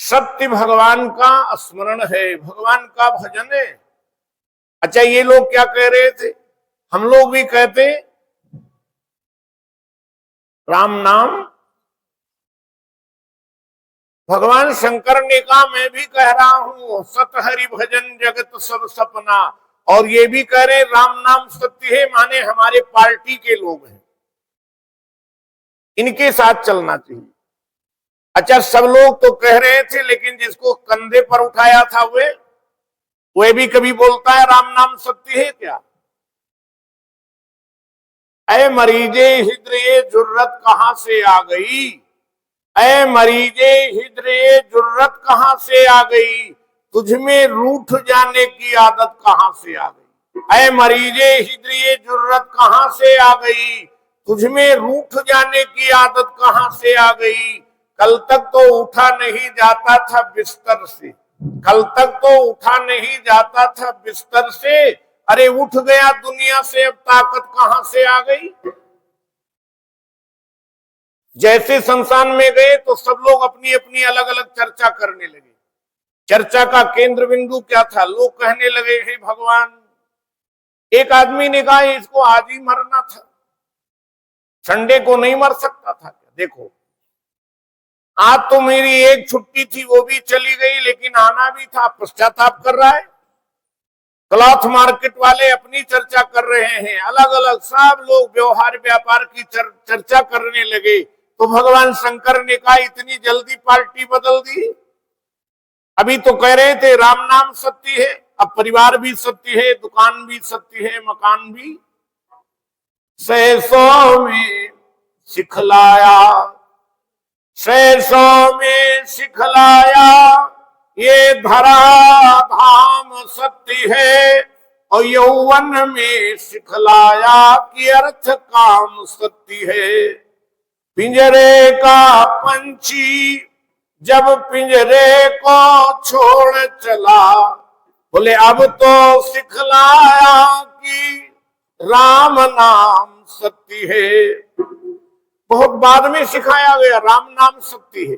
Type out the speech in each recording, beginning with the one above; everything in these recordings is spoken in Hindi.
सत्य भगवान का स्मरण है, भगवान का भजन है। अच्छा, ये लोग क्या कह रहे थे? हम लोग भी कहते राम नाम। भगवान शंकर ने कहा मैं भी कह रहा हूं सत हरि भजन जगत सब सपना, और ये भी कह रहे राम नाम सत्य है, माने हमारे पार्टी के लोग हैं, इनके साथ चलना चाहिए। अच्छा, सब लोग तो कह रहे थे, लेकिन जिसको कंधे पर उठाया था वे भी कभी बोलता है राम नाम सत्य है क्या? ऐ मरीजे हिद्रे जुर्रत कहां से आ गई, ऐ मरीजे हिद्रे जुर्रत कहां से आ गई, तुझमें रूठ जाने की आदत कहां से आ गई। ऐ मरीजे हिद्रे जुर्रत कहां से आ गई, तुझमें रूठ जाने की आदत कहां से आ गई। कल तक तो उठा नहीं जाता था बिस्तर से, कल तक तो उठा नहीं जाता था बिस्तर से, अरे उठ गया दुनिया से, अब ताकत कहां से आ गई। जैसे संस्थान में गए तो सब लोग अपनी अपनी अलग अलग चर्चा करने लगे। चर्चा का केंद्र बिंदु क्या था? लोग कहने लगे हे भगवान, एक आदमी ने कहा इसको आज ही मरना था, संडे को नहीं मर सकता था क्या? देखो, आज तो मेरी एक छुट्टी थी, वो भी चली गई, लेकिन आना भी था। पश्चाताप कर रहा है। क्लॉथ मार्केट वाले अपनी चर्चा कर रहे हैं, अलग अलग सब लोग व्यवहार व्यापार की चर्चा करने लगे। तो भगवान शंकर ने कहा इतनी जल्दी पार्टी बदल दी? अभी तो कह रहे थे राम नाम सत्य है, अब परिवार भी सत्य है, दुकान भी सत्य है, मकान भी। सहसों में सिखलाया, सहसों में सिखलाया, ये धरा धाम सत्य है, और यौवन में सिखलाया कि अर्थ काम सत्य है। पिंजरे का पंछी जब पिंजरे को छोड़ चला, बोले अब तो सिखलाया कि राम नाम सत्य है। बहुत बाद में सिखाया गया राम नाम सत्य है।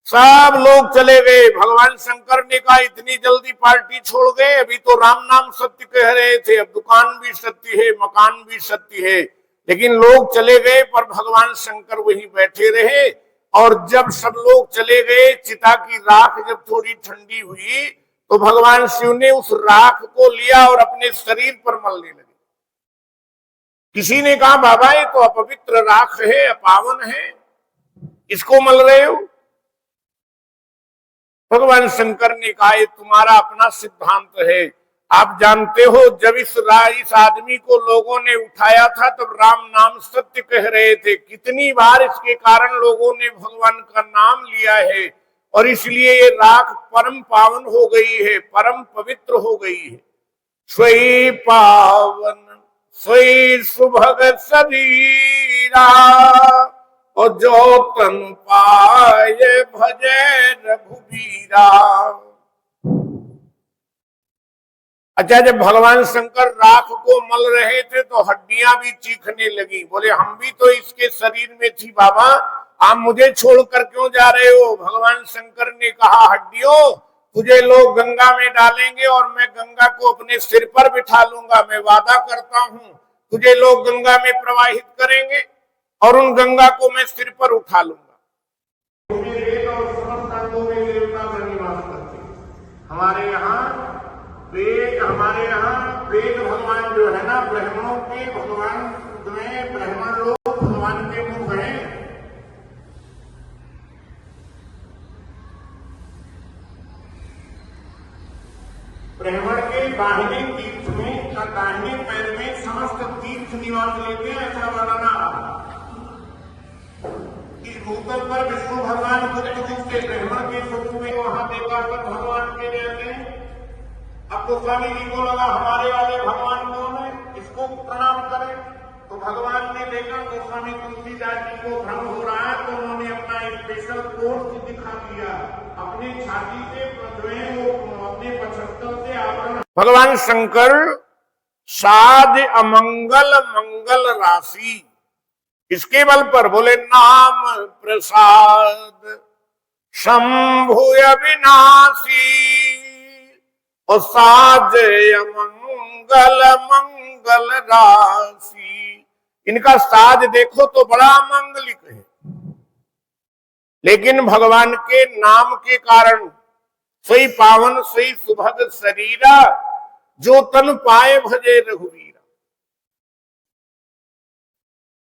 सब लोग चले गए। भगवान शंकर ने कहा इतनी जल्दी पार्टी छोड़ गए, अभी तो राम नाम सत्य कह रहे थे, अब दुकान भी सत्य है, मकान भी सत्य है। लेकिन लोग चले गए, पर भगवान शंकर वहीं बैठे रहे। और जब सब लोग चले गए, चिता की राख जब थोड़ी ठंडी हुई, तो भगवान शिव ने उस राख को लिया और अपने शरीर पर मलने लगे। किसी ने कहा बाबा ये तो अपवित्र राख है, अपावन है, इसको मल रहे हो। भगवान शंकर ने कहा ये तुम्हारा अपना सिद्धांत है। आप जानते हो जब इस आदमी को लोगों ने उठाया था तब राम नाम सत्य कह रहे थे। कितनी बार इसके कारण लोगों ने भगवान का नाम लिया है, और इसलिए ये राख परम पावन हो गई है, परम पवित्र हो गई है। स्वयं पावन स्वयं सुभग शरीरा, और जो तन पाए भजे रघुबीरा। अच्छा, जब भगवान शंकर राख को मल रहे थे तो हड्डियां भी चीखने लगी। बोले हम भी तो इसके शरीर में थी बाबा, आप मुझे छोड़कर क्यों जा रहे हो? भगवान शंकर ने कहा हड्डियों, तुझे लोग गंगा में डालेंगे और मैं गंगा को अपने सिर पर बिठा लूंगा। मैं वादा करता हूं तुझे लोग गंगा में प्रवाहित करेंगे और उन गंगा को मैं सिर पर उठा लूंगा। हमारे यहाँ वेद भगवान जो है ना, ब्राह्मणों के भगवान में ब्राह्मण लोग भगवान के मुख हैं। ब्राह्मण के दाहिने तीर्थ में, दाहिने पैर में समस्त तीर्थ निवास लेते हैं, ऐसा वर्णना। इस भूतल पर विष्णु भगवान खुद रूप के ब्राह्मण के स्वरूप में वहां देवासुर भगवान के रहते हैं। अब तो स्वामी जी को लगा हमारे वाले भगवान कौन है, इसको प्रणाम करें। तो भगवान ने देखा तो स्वामी तुलसीदास जी को भ्रम हो रहा है, तो उन्होंने अपना स्पेशल कोर्स दिखा दिया अपनी छाती से, अपने पछत्तर से आवरण। भगवान शंकर साध अमंगल मंगल राशि, इसके बल पर बोले नाम प्रसाद शंभु अविनाशी और साजय मंगल मंगल राशि। इनका साज देखो तो बड़ा मांगलिक है, लेकिन भगवान के नाम के कारण सोई पावन सोई सुभग शरीरा जो तन पाए भजे रघुवीरा।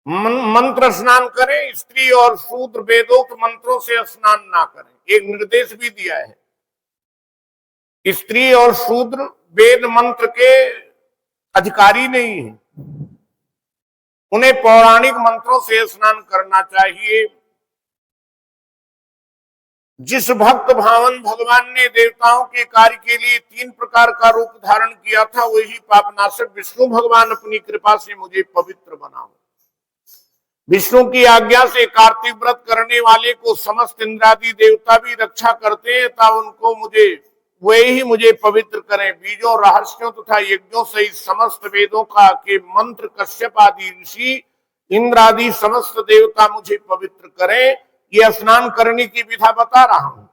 मंत्र स्नान करें, स्त्री और शूद्र वेदोक्त मंत्रों से स्नान ना करें, एक निर्देश भी दिया है। स्त्री और शूद्र वेद मंत्र के अधिकारी नहीं है, उन्हें पौराणिक मंत्रों से स्नान करना चाहिए। जिस भक्त भावन भगवान ने देवताओं के कार्य के लिए 3 प्रकार का रूप धारण किया था, वही पापनाशक विष्णु भगवान अपनी कृपा से मुझे पवित्र बनाओ। विष्णु की आज्ञा से कार्तिक व्रत करने वाले को समस्त इंद्रादि देवता भी रक्षा करते हैं, तब उनको वे ही मुझे पवित्र करें। बीजों रहस्यों तथा यज्ञों सहित समस्त वेदों का के मंत्र कश्यप आदि ऋषि इंद्र आदि समस्त देवता मुझे पवित्र करें। यह स्नान करने की विधा बता रहा हूं।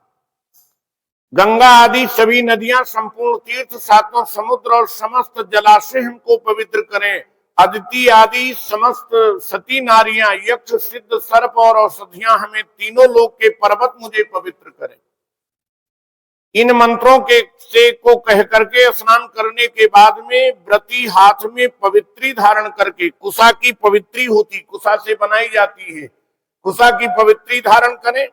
गंगा आदि सभी नदियां, संपूर्ण तीर्थ, 7 समुद्र और समस्त जलाशय हमको पवित्र करें। अदिति आदि समस्त सती नारियां, यक्ष, सिद्ध, सर्प और औषधियां, हमें तीनों लोक के पर्वत मुझे पवित्र करें। इन मंत्रों को कह करके स्नान करने के बाद में व्रती हाथ में पवित्री धारण करके, कुशा की पवित्री होती, कुशा से बनाई जाती है, कुशा की पवित्री धारण करें।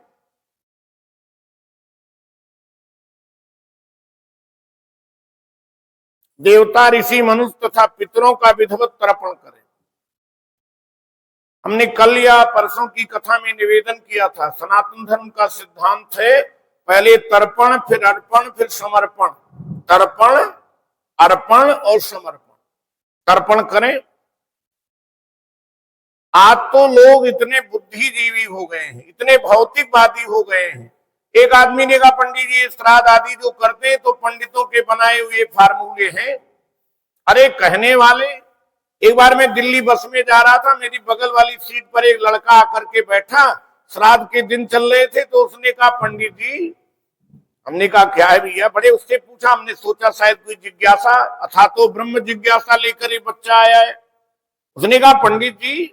देवता, ऋषि, मनुष्य तथा पितरों का विधिवत तर्पण करें। हमने कल या परसों की कथा में निवेदन किया था, सनातन धर्म का सिद्धांत है पहले तर्पण, फिर अर्पण, फिर समर्पण। तर्पण, अर्पण और समर्पण। तर्पण करें। आज तो लोग इतने बुद्धिजीवी हो गए हैं, इतने भौतिकवादी हो गए हैं। एक आदमी ने कहा पंडित जी श्राद्ध आदि जो करते हैं तो पंडितों के बनाए हुए फार्मूले हैं। अरे कहने वाले, एक बार मैं दिल्ली बस में जा रहा था, मेरी बगल वाली सीट पर एक लड़का आकर के बैठा, श्राद्ध के दिन चल रहे थे, तो उसने कहा पंडित जी, हमने कहा क्या है भैया, बड़े उससे पूछा, हमने सोचा शायद कोई जिज्ञासा, अथा तो ब्रह्म जिज्ञासा लेकर ये बच्चा आया है। उसने कहा पंडित जी,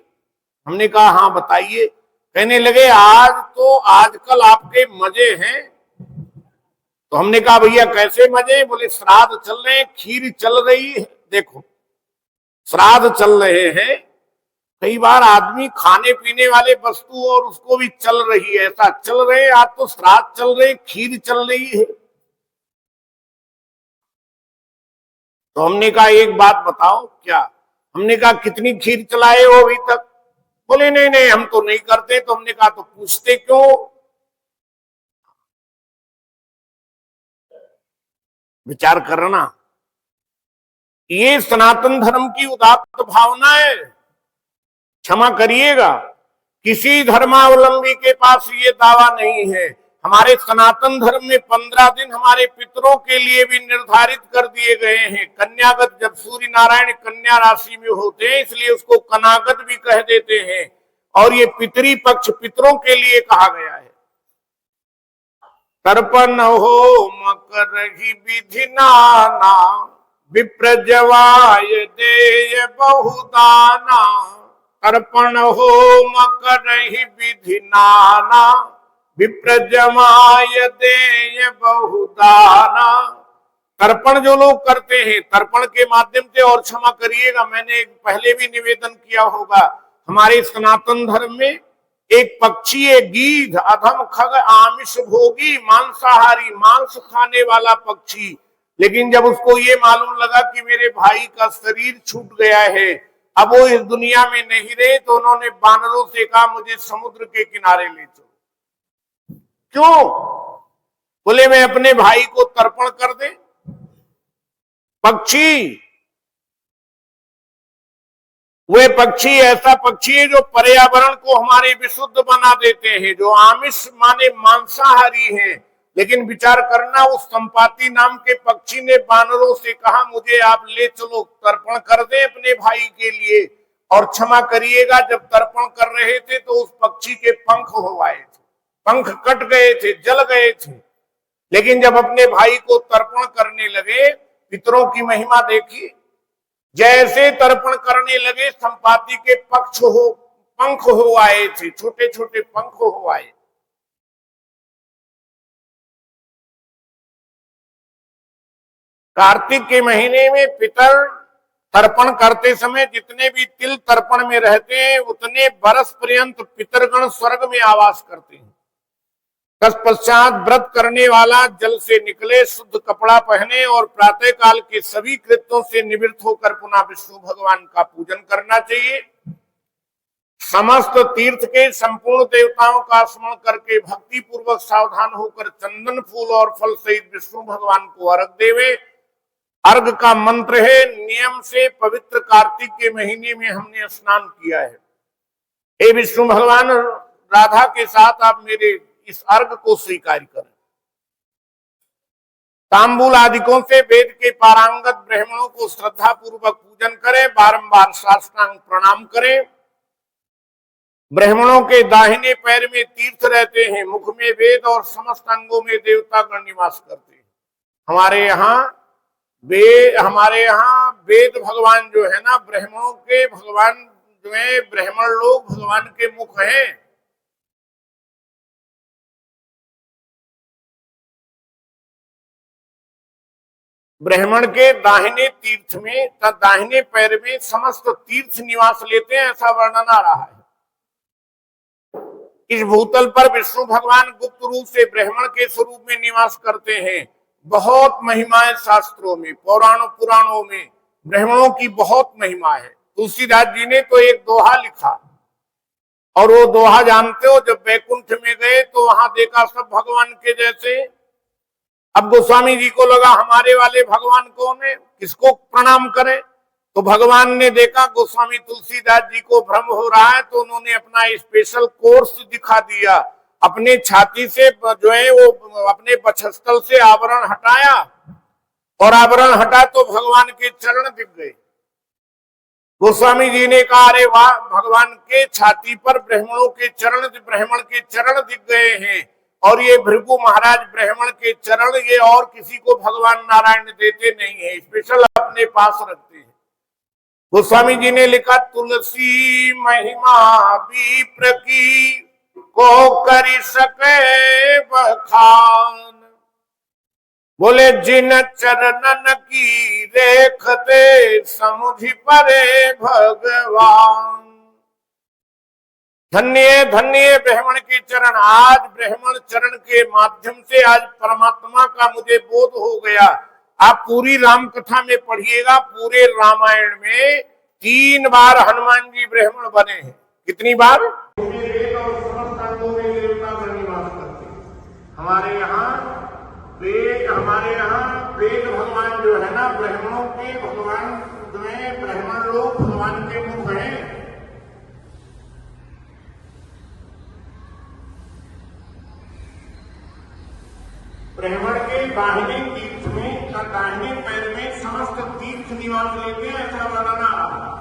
हमने कहा हाँ बताइए। कहने लगे आज तो आजकल आपके मजे हैं। तो हमने कहा भैया कैसे मजे? बोले श्राद्ध चल रहे हैं, खीर चल रही है। देखो श्राद्ध चल रहे हैं, कई बार आदमी खाने पीने वाले वस्तु और उसको भी चल रही है, ऐसा चल रहे हैं। आज तो श्राद्ध चल रहे, खीर चल रही है। तो हमने कहा एक बात बताओ क्या? हमने कहा कितनी खीर चलाए हो अभी तक? बोले नहीं नहीं हम तो नहीं करते। तो हमने कहा तो पूछते क्यों? विचार करना, ये सनातन धर्म की उदात्त भावना है। क्षमा करिएगा, किसी धर्मावलंबी के पास ये दावा नहीं है। हमारे सनातन धर्म में 15 दिन हमारे पितरों के लिए भी निर्धारित कर दिए गए हैं। कन्यागत, जब सूर्य नारायण कन्या राशि में होते हैं इसलिए उसको कनागत भी कह देते हैं। और ये पितरी पक्ष पितरों के लिए कहा गया है। तर्पण हो मकर ही विधि नाना, विप्र जवाय देय बहुदाना। तर्पण हो मकर ही विधि नाना, विप्र जवाय देय बहुदाना। तर्पण जो लोग करते हैं, तर्पण के माध्यम से, और क्षमा करिएगा मैंने पहले भी निवेदन किया होगा, हमारे सनातन धर्म में एक पक्षी है गीध, अधम खग आमिष भोगी, मांसाहारी, मांस खाने वाला पक्षी। लेकिन जब उसको ये मालूम लगा कि मेरे भाई का शरीर छूट गया है, अब वो इस दुनिया में नहीं रहे, तो उन्होंने बानरों से कहा मुझे समुद्र के किनारे ले चलो। क्यों? बोले मैं अपने भाई को तर्पण कर दे। पक्षी, वे पक्षी ऐसा पक्षी है जो पर्यावरण को हमारे विशुद्ध बना देते हैं, जो आमिष माने मांसाहारी हैं। लेकिन विचार करना, उस संपाति नाम के पक्षी ने बानरों से कहा मुझे आप ले चलो, तर्पण कर दे अपने भाई के लिए। और क्षमा करिएगा, जब तर्पण कर रहे थे तो उस पक्षी के पंख हो आए थे, पंख कट गए थे, जल गए थे। लेकिन जब अपने भाई को तर्पण करने लगे, पितरों की महिमा देखी, जैसे तर्पण करने लगे संपाति के पंख हो आए थे, छोटे छोटे पंख हो आए। कार्तिक के महीने में पितर तर्पण करते समय जितने भी तिल तर्पण में रहते हैं उतने बरस पर्यंत पितरगण स्वर्ग में आवास करते हैं। तत्पश्चात व्रत करने वाला जल से निकले, शुद्ध कपड़ा पहने और प्रातः काल के सभी कृत्यों से निवृत्त होकर पुनः विष्णु भगवान का पूजन करना चाहिए। समस्त तीर्थ के संपूर्ण देवताओं का स्मरण करके भक्ति पूर्वक सावधान होकर चंदन फूल और फल सहित विष्णु भगवान को अर्घ देवे। अर्घ का मंत्र है, नियम से पवित्र कार्तिक के महीने में हमने स्नान किया है, हे विष्णु भगवान राधा के साथ आप मेरे इस अर्घ को स्वीकार करें। तांबूल आदिकों से वेद के पारंगत ब्राह्मणों को श्रद्धा पूर्वक पूजन करें, बारंबार साष्टांग प्रणाम करें। ब्राह्मणों के दाहिने पैर में तीर्थ रहते हैं, मुख में वेद और समस्त अंगों में देवता गण निवास करते हैं। हमारे यहाँ वेद भगवान जो है ना, ब्राह्मणों के भगवान जो है, ब्राह्मण लोग भगवान के मुख हैं। ब्राह्मण के दाहिने तीर्थ में, दाहिने पैर में समस्त तीर्थ निवास लेते हैं, ऐसा वर्णन आ रहा है। इस भूतल पर विष्णु भगवान गुप्त रूप से ब्राह्मण के स्वरूप में निवास करते हैं। बहुत महिमाएं शास्त्रों में, पुराणों में ब्राह्मणों की बहुत महिमा है। तुलसीदास जी ने तो एक दोहा लिखा, और वो दोहा जानते हो, जब वैकुंठ में गए तो वहां देखा सब भगवान के जैसे। अब गोस्वामी जी को लगा हमारे वाले भगवान कौन है, किसको प्रणाम करें। तो भगवान ने देखा गोस्वामी तुलसीदास जी को भ्रम हो रहा है, तो उन्होंने अपना स्पेशल कोर्स दिखा दिया। अपने छाती से जो है वो अपने वक्षस्थल से आवरण हटाया, और आवरण हटा तो भगवान के चरण दिख गए। गोस्वामी जी ने कहा, अरे वाह, भगवान के छाती पर ब्राह्मण के चरण दिख गए हैं। और ये भृगु महाराज ब्राह्मण के चरण, ये और किसी को भगवान नारायण देते नहीं है, स्पेशल अपने पास रखते हैं। गोस्वामी जी ने लिखा, तुलसी महिमा विप्र की को करी सके बखान, बोले जिन चरणन की देखते समुझ परे भगवान। धन्य धन्य ब्राह्मण के चरण। आज ब्राह्मण चरण के माध्यम से आज परमात्मा का मुझे बोध हो गया। आप पूरी राम कथा में पढ़िएगा, पूरे रामायण में 3 बार हनुमान जी ब्राह्मण बने हैं। कितनी बार? हमारे यहाँ वेद भगवान जो है ना, ब्राह्मणों के भगवान में ब्राह्मण लोग भगवान के मुख हैं। ब्राह्मण के दाहिने तीर्थ में, दाहिने पैर में समस्त तीर्थ निवास लेते हैं, ऐसा वर्णन आ रहा।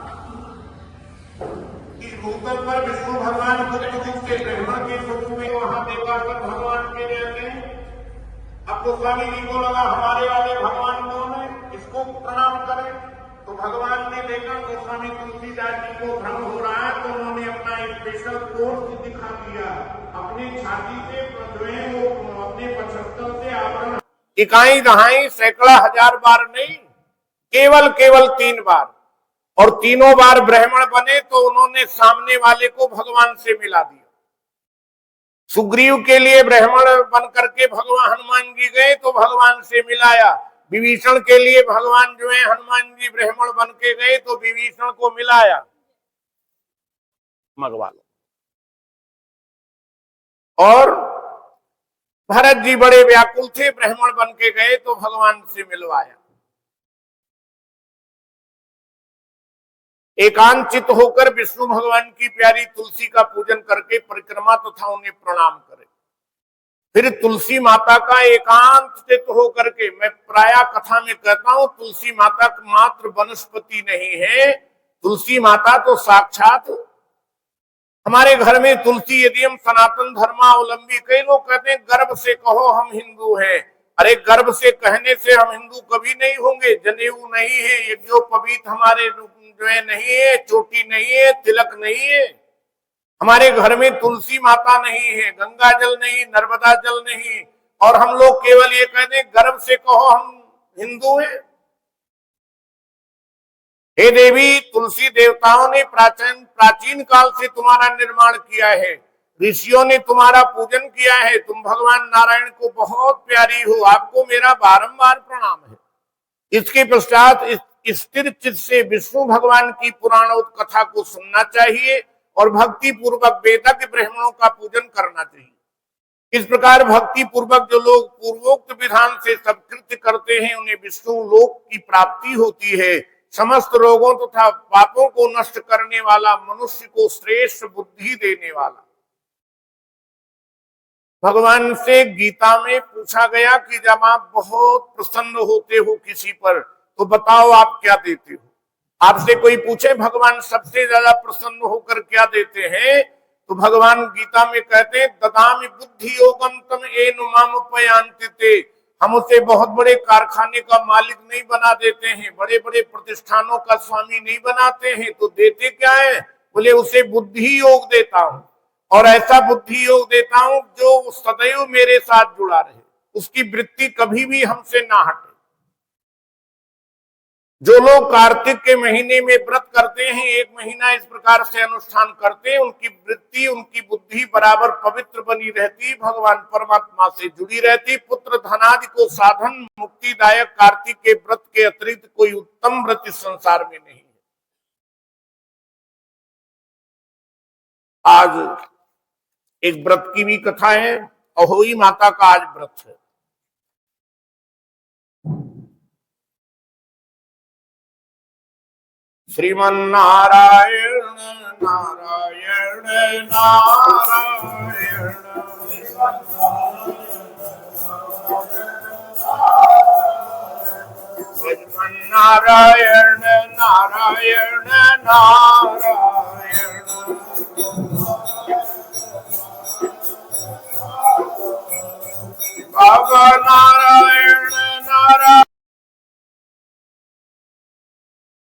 इस भूतल पर विष्णु भगवान गुप्त रूप से ब्राह्मण के स्वरूप में वहां देखा सब भगवान के रहते हैं। अब गोस्वामी जी को लगा हमारे वाले भगवान कौन है, इसको प्रणाम करें। तो भगवान ने देखा गोस्वामी तुलसीदास जी को भ्रम हो रहा है, तो उन्होंने अपना स्पेशल कोर्स दिखा दिया। अपनी छाती से जो है वो अपने वक्षस्थल से आवरण, इकाई दहाई सैकड़ा हजार बार नहीं, केवल 3 बार। और तीनों बार ब्राह्मण बने तो उन्होंने सामने वाले को भगवान से मिला दिया। सुग्रीव के लिए ब्राह्मण बन करके भगवान हनुमान जी गए तो भगवान से मिलाया। विभीषण के लिए भगवान जो है हनुमान जी ब्राह्मण बन के गए तो विभीषण को मिलाया, मंगवा लो। और भरत जी बड़े व्याकुल थे, ब्राह्मण बन के गए तो भगवान से मिलवाया। एकांचित होकर विष्णु भगवान की प्यारी तुलसी का पूजन करके परिक्रमा तथा उन्हें प्रणाम करें। फिर तुलसी माता का एकांत चित होकर के, मैं प्राय कथा में कहता हूं, तुलसी माता मात्र वनस्पति नहीं है, तुलसी माता तो साक्षात हमारे घर में तुलसी यदि हम सनातन धर्मावलंबी, कई लोग कहते हैं गर्व से कहो हम हिंदू हैं। अरे गर्व से कहने से हम हिंदू कभी नहीं होंगे। जनेऊ नहीं है, यज्ञोपवीत हमारे जो है नहीं है, चोटी नहीं है, तिलक नहीं है, हमारे घर में तुलसी माता नहीं है, गंगा जल नहीं, नर्मदा जल नहीं, और हम लोग केवल ये कहते हैं गर्व से कहो हम हिंदू हैं। हे देवी, तुलसी देवताओं ने प्राचीन काल से तुम्हारा निर्माण किया है, ऋषियों ने तुम्हारा पूजन किया है, तुम भगवान नारायण को बहुत प्यारी हो, आपको मेरा बारंबार प्रणाम है। इसके पश्चात स्थिर चित्त से विष्णु भगवान की पुराणोक्त कथा को सुनना चाहिए और भक्ति पूर्वक वेदज्ञ ब्राह्मणों का पूजन करना चाहिए। इस प्रकार भक्ति पूर्वक जो लोग पूर्वोक्त विधान से सब कृत्य करते हैं उन्हें विष्णु लोक की प्राप्ति होती है। समस्त रोगों तथा पापों को नष्ट करने वाला, मनुष्य को श्रेष्ठ बुद्धि देने वाला। भगवान से गीता में पूछा गया कि जब आप बहुत प्रसन्न होते हो किसी पर तो बताओ आप क्या देते हो। आपसे कोई पूछे भगवान सबसे ज्यादा प्रसन्न होकर क्या देते हैं, तो भगवान गीता में कहते हैं ददामि बुद्धि योगम तम एनु माम उपयांति। हम उसे बहुत बड़े कारखाने का मालिक नहीं बना देते हैं, बड़े बड़े प्रतिष्ठानों का स्वामी नहीं बनाते हैं, तो देते क्या है, बोले उसे बुद्धि योग देता हूं, और ऐसा बुद्धि योग देता हूं जो सदैव मेरे साथ जुड़ा रहे, उसकी वृत्ति कभी भी हमसे ना हटे। जो लोग कार्तिक के महीने में व्रत करते हैं, एक महीना इस प्रकार से अनुष्ठान करते हैं, उनकी वृत्ति, उनकी बुद्धि बराबर पवित्र बनी रहती, भगवान परमात्मा से जुड़ी रहती। पुत्र धनादि को साधन मुक्तिदायक कार्तिक के व्रत के अतिरिक्त कोई उत्तम व्रत इस संसार में नहीं है। आज एक व्रत की भी कथा है, अहोई माता का आज व्रत है। श्रीमन नारायण नारायण नारायण, श्रीमन नारायण नारायण नारायण, बाबा